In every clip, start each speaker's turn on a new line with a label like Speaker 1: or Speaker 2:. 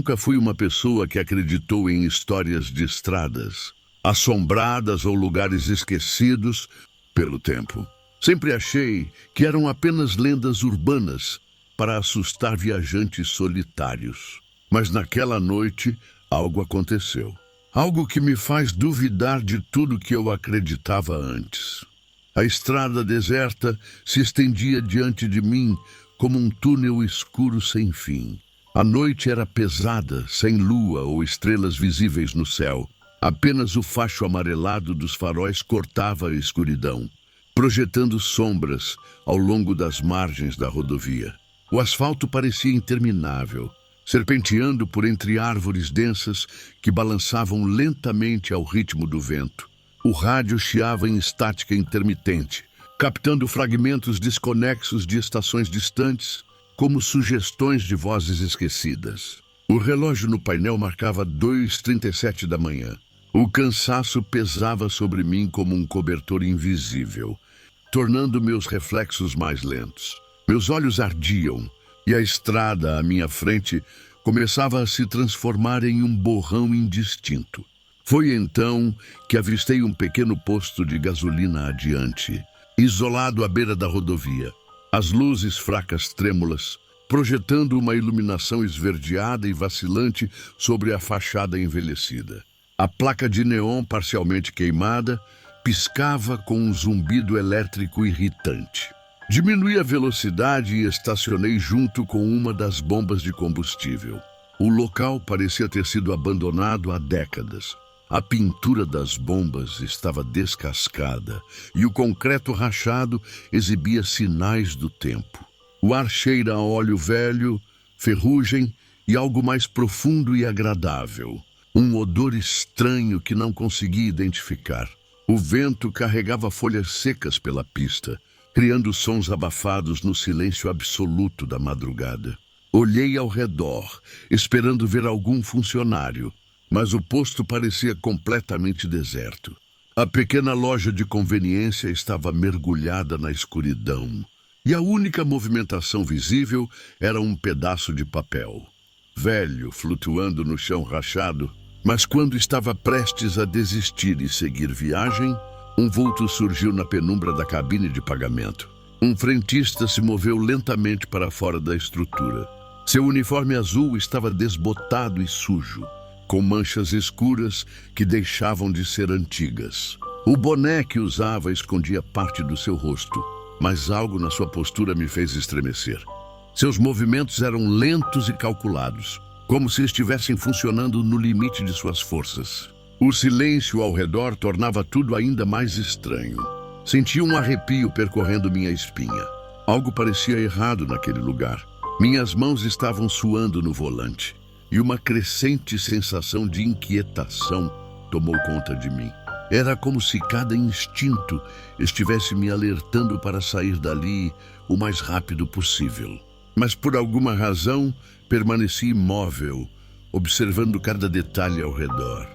Speaker 1: nunca fui uma pessoa que acreditou em histórias de estradas, assombradas ou lugares esquecidos pelo tempo. Sempre achei que eram apenas lendas urbanas para assustar viajantes solitários. Mas naquela noite, algo aconteceu. Algo que me faz duvidar de tudo que eu acreditava antes. A estrada deserta se estendia diante de mim como um túnel escuro sem fim. A noite era pesada, sem lua ou estrelas visíveis no céu. Apenas o facho amarelado dos faróis cortava a escuridão, projetando sombras ao longo das margens da rodovia. O asfalto parecia interminável, serpenteando por entre árvores densas que balançavam lentamente ao ritmo do vento. O rádio chiava em estática intermitente, captando fragmentos desconexos de estações distantes, como sugestões de vozes esquecidas. O relógio no painel marcava 2h37 da manhã. O cansaço pesava sobre mim como um cobertor invisível, tornando meus reflexos mais lentos. Meus olhos ardiam e a estrada à minha frente começava a se transformar em um borrão indistinto. Foi então que avistei um pequeno posto de gasolina adiante, isolado à beira da rodovia. As luzes fracas trêmulas, projetando uma iluminação esverdeada e vacilante sobre a fachada envelhecida. A placa de neon parcialmente queimada piscava com um zumbido elétrico irritante. Diminui a velocidade e estacionei junto com uma das bombas de combustível. O local parecia ter sido abandonado há décadas. A pintura das bombas estava descascada e o concreto rachado exibia sinais do tempo. O ar cheira a óleo velho, ferrugem e algo mais profundo e agradável. Um odor estranho que não consegui identificar. O vento carregava folhas secas pela pista, criando sons abafados no silêncio absoluto da madrugada. Olhei ao redor, esperando ver algum funcionário, mas o posto parecia completamente deserto. A pequena loja de conveniência estava mergulhada na escuridão, e a única movimentação visível era um pedaço de papel, velho, flutuando no chão rachado. Mas quando estava prestes a desistir e seguir viagem, um vulto surgiu na penumbra da cabine de pagamento. Um frentista se moveu lentamente para fora da estrutura. Seu uniforme azul estava desbotado e sujo, com manchas escuras que deixavam de ser antigas. O boné que usava escondia parte do seu rosto, mas algo na sua postura me fez estremecer. Seus movimentos eram lentos e calculados, como se estivessem funcionando no limite de suas forças. O silêncio ao redor tornava tudo ainda mais estranho. Senti um arrepio percorrendo minha espinha. Algo parecia errado naquele lugar. Minhas mãos estavam suando no volante, e uma crescente sensação de inquietação tomou conta de mim. Era como se cada instinto estivesse me alertando para sair dali o mais rápido possível. Mas por alguma razão, permaneci imóvel, observando cada detalhe ao redor.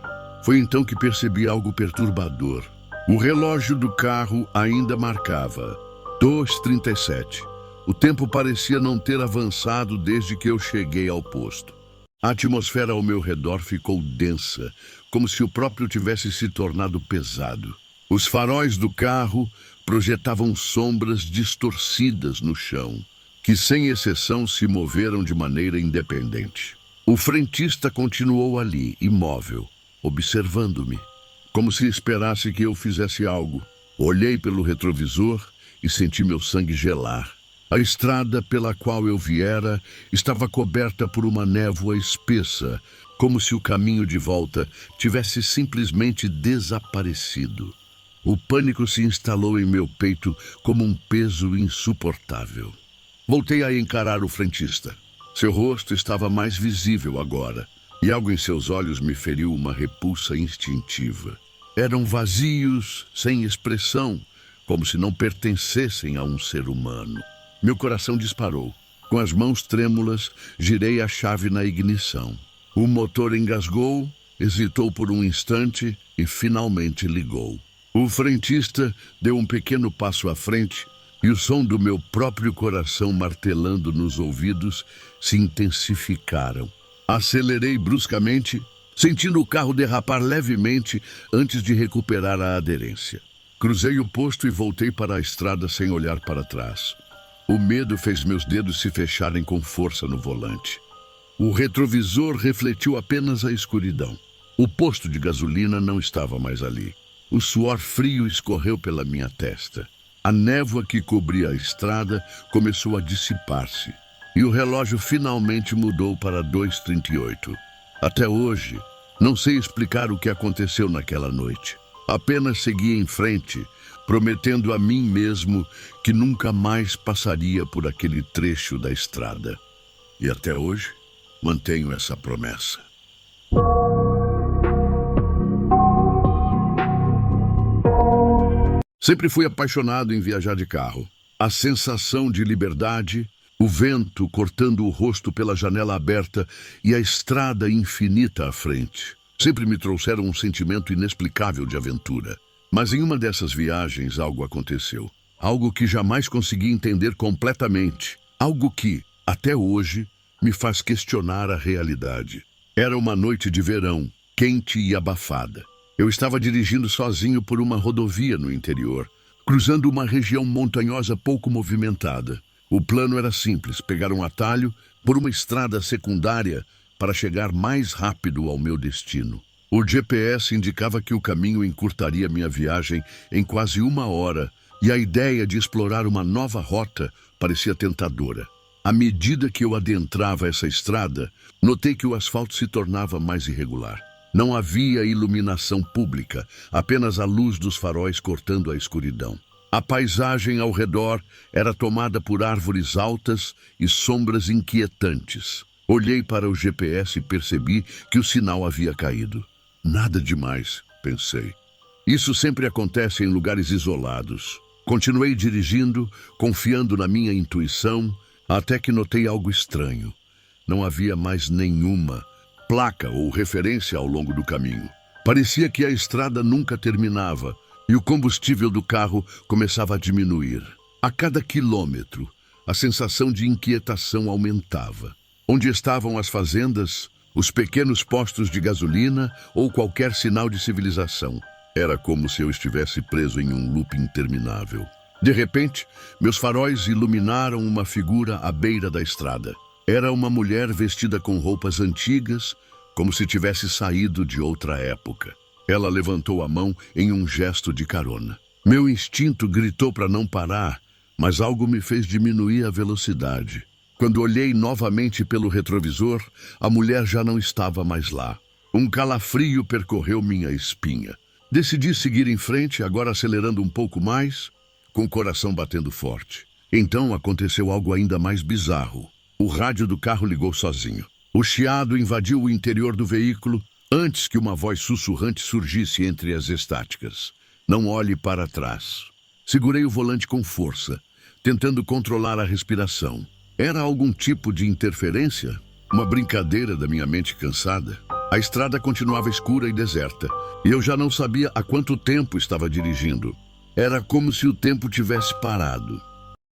Speaker 1: Foi então que percebi algo perturbador. O relógio do carro ainda marcava 2h37. O tempo parecia não ter avançado desde que eu cheguei ao posto. A atmosfera ao meu redor ficou densa, como se o próprio tivesse se tornado pesado. Os faróis do carro projetavam sombras distorcidas no chão, que sem exceção se moveram de maneira independente. O frentista continuou ali, imóvel, observando-me, como se esperasse que eu fizesse algo. Olhei pelo retrovisor e senti meu sangue gelar. A estrada pela qual eu viera estava coberta por uma névoa espessa, como se o caminho de volta tivesse simplesmente desaparecido. O pânico se instalou em meu peito como um peso insuportável. Voltei a encarar o frentista. Seu rosto estava mais visível agora, e algo em seus olhos me feriu uma repulsa instintiva. Eram vazios, sem expressão, como se não pertencessem a um ser humano. Meu coração disparou. Com as mãos trêmulas, girei a chave na ignição. O motor engasgou, hesitou por um instante e finalmente ligou. O frentista deu um pequeno passo à frente e o som do meu próprio coração martelando nos ouvidos se intensificaram. Acelerei bruscamente, sentindo o carro derrapar levemente antes de recuperar a aderência. Cruzei o posto e voltei para a estrada sem olhar para trás. O medo fez meus dedos se fecharem com força no volante. O retrovisor refletiu apenas a escuridão. O posto de gasolina não estava mais ali. O suor frio escorreu pela minha testa. A névoa que cobria a estrada começou a dissipar-se. E o relógio finalmente mudou para 2h38. Até hoje, não sei explicar o que aconteceu naquela noite. Apenas segui em frente, prometendo a mim mesmo que nunca mais passaria por aquele trecho da estrada. E até hoje, mantenho essa promessa. Sempre fui apaixonado em viajar de carro. A sensação de liberdade, o vento cortando o rosto pela janela aberta e a estrada infinita à frente sempre me trouxeram um sentimento inexplicável de aventura. Mas em uma dessas viagens algo aconteceu. Algo que jamais consegui entender completamente. Algo que, até hoje, me faz questionar a realidade. Era uma noite de verão, quente e abafada. Eu estava dirigindo sozinho por uma rodovia no interior, cruzando uma região montanhosa pouco movimentada. O plano era simples, pegar um atalho por uma estrada secundária para chegar mais rápido ao meu destino. O GPS indicava que o caminho encurtaria minha viagem em quase 1 hora, e a ideia de explorar uma nova rota parecia tentadora. À medida que eu adentrava essa estrada, notei que o asfalto se tornava mais irregular. Não havia iluminação pública, apenas a luz dos faróis cortando a escuridão. A paisagem ao redor era tomada por árvores altas e sombras inquietantes. Olhei para o GPS e percebi que o sinal havia caído. Nada demais, pensei. Isso sempre acontece em lugares isolados. Continuei dirigindo, confiando na minha intuição, até que notei algo estranho. Não havia mais nenhuma placa ou referência ao longo do caminho. Parecia que a estrada nunca terminava e o combustível do carro começava a diminuir. A cada quilômetro, a sensação de inquietação aumentava. Onde estavam as fazendas, os pequenos postos de gasolina ou qualquer sinal de civilização? Era como se eu estivesse preso em um loop interminável. De repente, meus faróis iluminaram uma figura à beira da estrada. Era uma mulher vestida com roupas antigas, como se tivesse saído de outra época. Ela levantou a mão em um gesto de carona. Meu instinto gritou para não parar, mas algo me fez diminuir a velocidade. Quando olhei novamente pelo retrovisor, a mulher já não estava mais lá. Um calafrio percorreu minha espinha. Decidi seguir em frente, agora acelerando um pouco mais, com o coração batendo forte. Então aconteceu algo ainda mais bizarro. O rádio do carro ligou sozinho. O chiado invadiu o interior do veículo antes que uma voz sussurrante surgisse entre as estáticas. Não olhe para trás. Segurei o volante com força, tentando controlar a respiração. Era algum tipo de interferência? Uma brincadeira da minha mente cansada? A estrada continuava escura e deserta, e eu já não sabia há quanto tempo estava dirigindo. Era como se o tempo tivesse parado.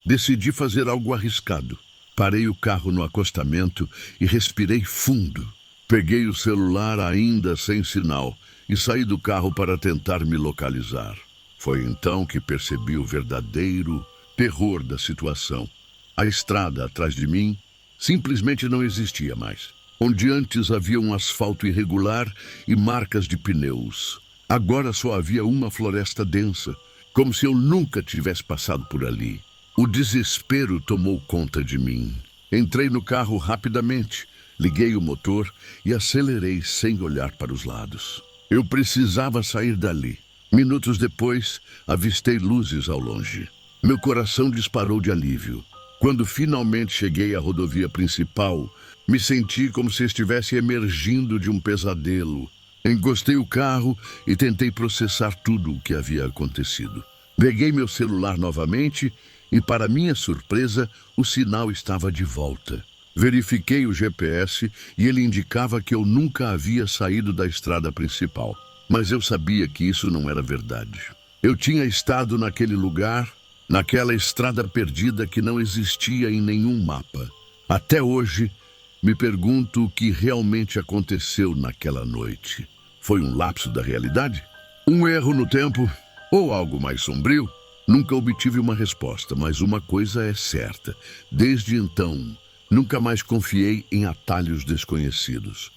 Speaker 1: Decidi fazer algo arriscado. Parei o carro no acostamento e respirei fundo. Peguei o celular ainda sem sinal e saí do carro para tentar me localizar. Foi então que percebi o verdadeiro terror da situação. A estrada atrás de mim simplesmente não existia mais. Onde antes havia um asfalto irregular e marcas de pneus, agora só havia uma floresta densa, como se eu nunca tivesse passado por ali. O desespero tomou conta de mim. Entrei no carro rapidamente, liguei o motor e acelerei sem olhar para os lados. Eu precisava sair dali. Minutos depois, avistei luzes ao longe. Meu coração disparou de alívio. Quando finalmente cheguei à rodovia principal, me senti como se estivesse emergindo de um pesadelo. Encostei o carro e tentei processar tudo o que havia acontecido. Peguei meu celular novamente e, para minha surpresa, o sinal estava de volta. Verifiquei o GPS e ele indicava que eu nunca havia saído da estrada principal. Mas eu sabia que isso não era verdade. Eu tinha estado naquele lugar, naquela estrada perdida que não existia em nenhum mapa. Até hoje, me pergunto o que realmente aconteceu naquela noite. Foi um lapso da realidade? Um erro no tempo? Ou algo mais sombrio? Nunca obtive uma resposta, mas uma coisa é certa. Desde então, nunca mais confiei em atalhos desconhecidos.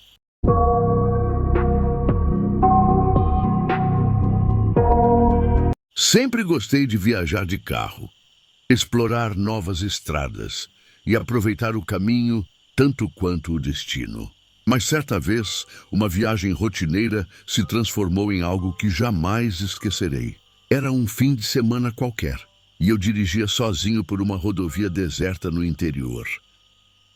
Speaker 1: Sempre gostei de viajar de carro, explorar novas estradas e aproveitar o caminho tanto quanto o destino. Mas certa vez, uma viagem rotineira se transformou em algo que jamais esquecerei. Era um fim de semana qualquer, e eu dirigia sozinho por uma rodovia deserta no interior.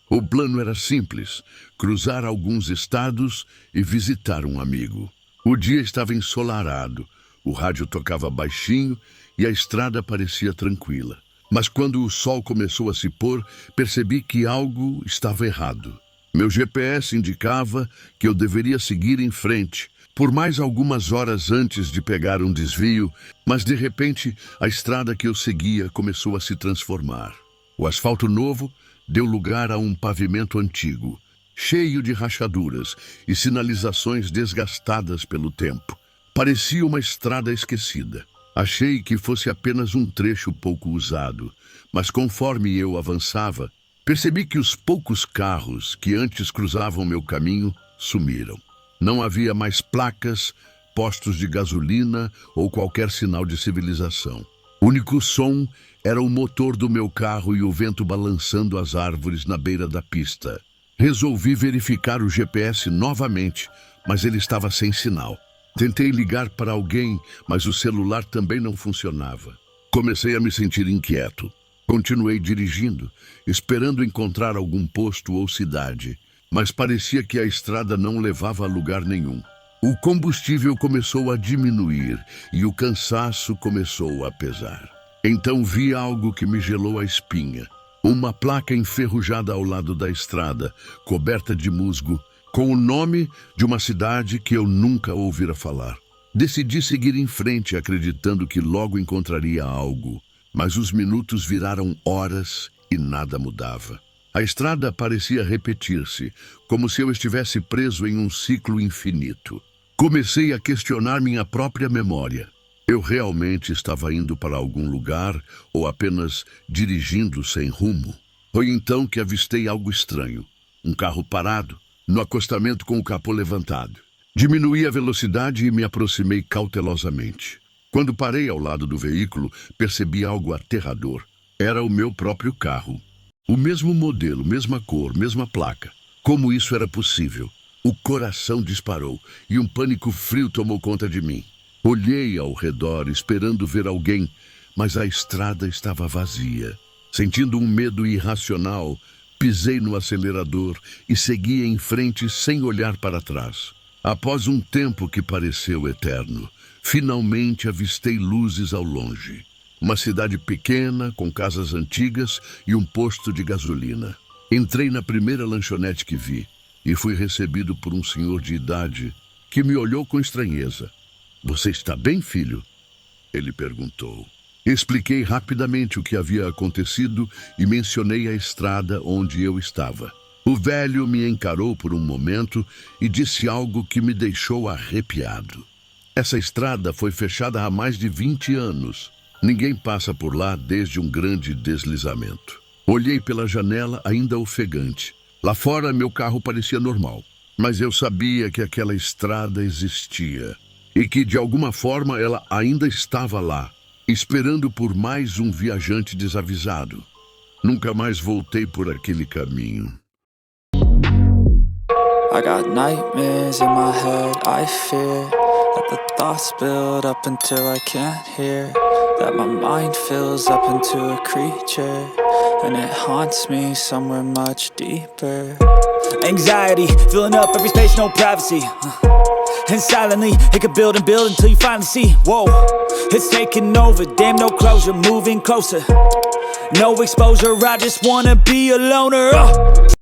Speaker 1: O plano era simples: cruzar alguns estados e visitar um amigo. O dia estava ensolarado, o rádio tocava baixinho e a estrada parecia tranquila. Mas quando o sol começou a se pôr, percebi que algo estava errado. Meu GPS indicava que eu deveria seguir em frente, por mais algumas horas antes de pegar um desvio, mas de repente a estrada que eu seguia começou a se transformar. O asfalto novo deu lugar a um pavimento antigo, cheio de rachaduras e sinalizações desgastadas pelo tempo. Parecia uma estrada esquecida. Achei que fosse apenas um trecho pouco usado, mas conforme eu avançava, percebi que os poucos carros que antes cruzavam meu caminho sumiram. Não havia mais placas, postos de gasolina ou qualquer sinal de civilização. O único som era o motor do meu carro e o vento balançando as árvores na beira da pista. Resolvi verificar o GPS novamente, mas ele estava sem sinal. Tentei ligar para alguém, mas o celular também não funcionava. Comecei a me sentir inquieto. Continuei dirigindo, esperando encontrar algum posto ou cidade, mas parecia que a estrada não levava a lugar nenhum. O combustível começou a diminuir e o cansaço começou a pesar. Então vi algo que me gelou a espinha. Uma placa enferrujada ao lado da estrada, coberta de musgo, com o nome de uma cidade que eu nunca ouvira falar. Decidi seguir em frente, acreditando que logo encontraria algo, mas os minutos viraram horas e nada mudava. A estrada parecia repetir-se, como se eu estivesse preso em um ciclo infinito. Comecei a questionar minha própria memória. Eu realmente estava indo para algum lugar ou apenas dirigindo sem rumo? Foi então que avistei algo estranho. Um carro parado, no acostamento com o capô levantado. Diminuí a velocidade e me aproximei cautelosamente. Quando parei ao lado do veículo, percebi algo aterrador. Era o meu próprio carro. O mesmo modelo, mesma cor, mesma placa. Como isso era possível? O coração disparou e um pânico frio tomou conta de mim. Olhei ao redor, esperando ver alguém, mas a estrada estava vazia. Sentindo um medo irracional, pisei no acelerador e segui em frente sem olhar para trás. Após um tempo que pareceu eterno, finalmente avistei luzes ao longe. Uma cidade pequena, com casas antigas e um posto de gasolina. Entrei na primeira lanchonete que vi e fui recebido por um senhor de idade que me olhou com estranheza. "Você está bem, filho?" ele perguntou. Expliquei rapidamente o que havia acontecido e mencionei a estrada onde eu estava. O velho me encarou por um momento e disse algo que me deixou arrepiado. Essa estrada foi fechada há mais de 20 anos. Ninguém passa por lá desde um grande deslizamento. Olhei pela janela ainda ofegante. Lá fora meu carro parecia normal, mas eu sabia que aquela estrada existia e que de alguma forma ela ainda estava lá, esperando por mais um viajante desavisado. Nunca mais voltei por aquele caminho.
Speaker 2: I got nightmares in my head, I fear that the thoughts build up until I can't hear, that my mind fills up into a creature, and it haunts me somewhere much deeper. Anxiety, filling up every space, no privacy, and silently, it could build and build until you finally see, whoa, it's taking over, damn no closure, moving closer, no exposure, I just wanna be a loner,